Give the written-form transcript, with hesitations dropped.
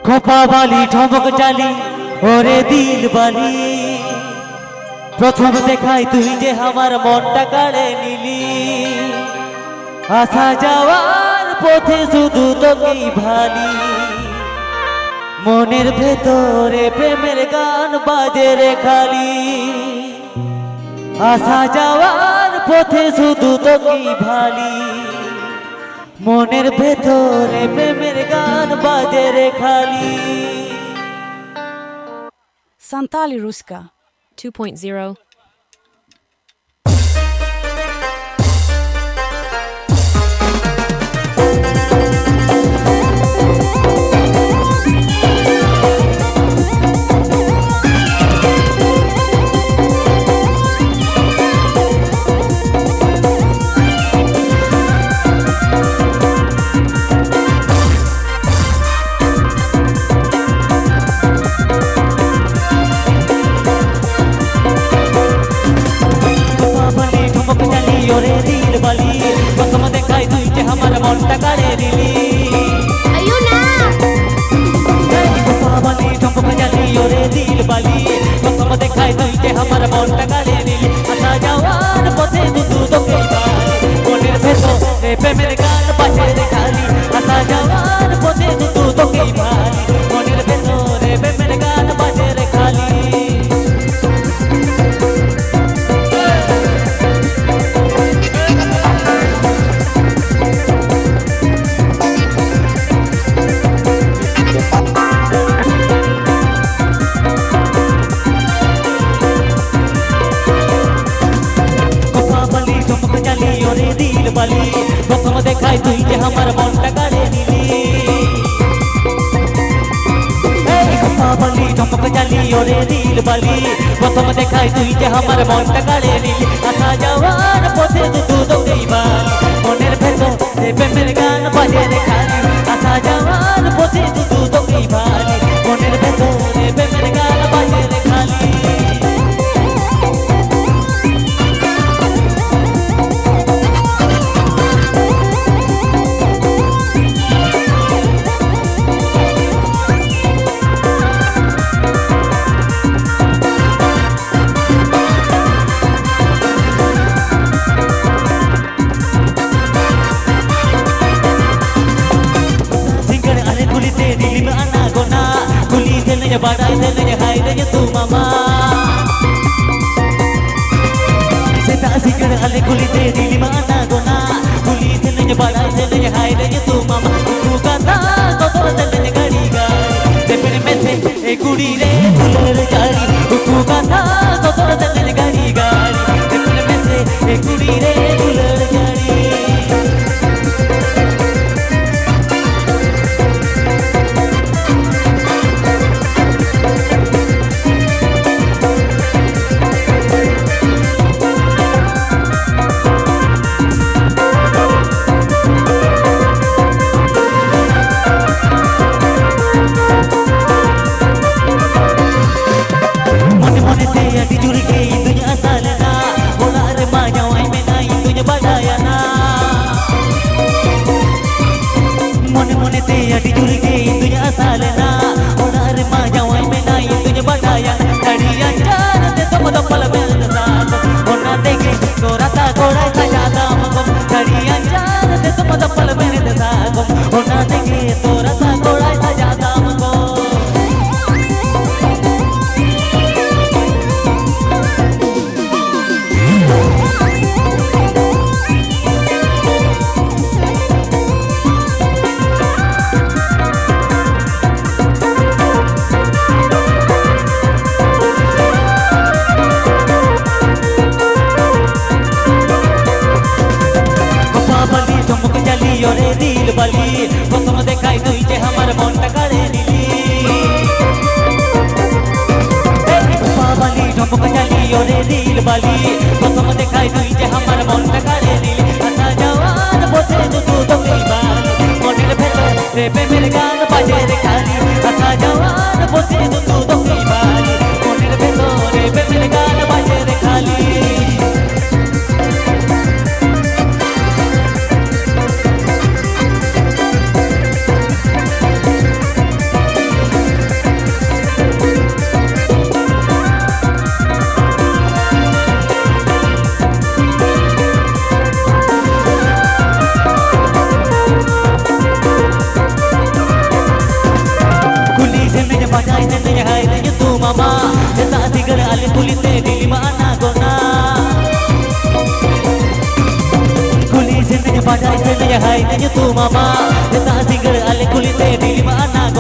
খোপা বালি ঠমক জালি ওরে দিল বালি, প্রথম দেখাই তুই যে আমার মনটা কাড়ে নিলি। আসা যাওয়ার পথে শুধু তোকেই ভালি, মনের ভেতরে প্রেমের গান বাজে রে খালি। আসা যাওয়ার পথে শুধু তোকেই ভালি, মনের ভেতরে প্রেমের গান বাজে রে খালি। Santali Ruska 2.0. ওরে দিল বালি, প্রথম দেখাই তুই যে আমার মনটা কাড়ে নিলি। বালি ঠমক জালি ওরে দিল বালি, প্রথম দেখাই তুই যে আমার মনটা কাড়ে নিলি। আসা যাওয়ার পথে শুধু তোকেই ভালি, মনের ভেতরে প্রেমের গান বাজে রে খালি। আসা যাওয়ার পথে শুধু তোকেই ভালি, মনের ভেতরে প্রেমের গান বাজে রে খালি। ওরে দিল বালি, প্রথম দেখাই তুই যে আমার মনটা কাড়ে নিলি। বালি চমক জালি ওরে দিল বালি, প্রথম দেখাই তুই যে আমার মনটা কাড়ে নিলি। আসা যাওয়ার পথে শুধু তোকেই ভালি, মনের ভেতরে প্রেমের গান বাজে রে খালি। আসা যাওয়ার পথে শুধু তোকেই ভালি, মনের ভেতরে প্রেমের গান বাজে রে খালি। বাড়াই দেনে হাই রে তু মামা, সেটা সিগর আলে গুলিতে দিলি মানা গোনা। গুলি দেনে বাড়াই দেনে হাই রে তু মামা, তু গাতা কত দেনে গাড়ি গাড়ি তেপের মেসে এ কুড়ি রে ফুলের গাড়ি। তু গাতা কত দেনে গাড়ি গাড়ি তেপের মেসে এ কুড়ি রে ফুলের গাড়ি। मने मने ते अटी जुड़ गई तुझे असाल ना, और माँ जावाई में नाई तुझे बढ़ाया। घड़ियाँ चार ते तुम तो पल में साथ होना देखे तो राता घोड़ा सजाता मको। घड़ियाँ चार ते तुम तो पल में साथ होना देखे तो राता घोड़ा सजाता मको। ওরে দিল বালি, প্রথম দেখাই তুই যে আমার মনটা কাড়ে নিলি। বালি ঠমক জালি ওরে দিল বালি, প্রথম দেখাই তুই যে আমার মনটা কাড়ে নিলি। আসা যাওয়ার পথে শুধু তোকেই ভালি, মনের ভেতরে প্রেমের গান বাজে রে খালি। আসা যাওয়ার পথে শুধু তোকেই ভালি, মনের ভেতরে প্রেমের গান বাজে রে খালি। patai sennya hai nanya tu mama Jeta sigar ale kulite dilima anagona Kuli sennya patai sennya hai nanya tu mama Jeta sigar ale kulite dilima anagona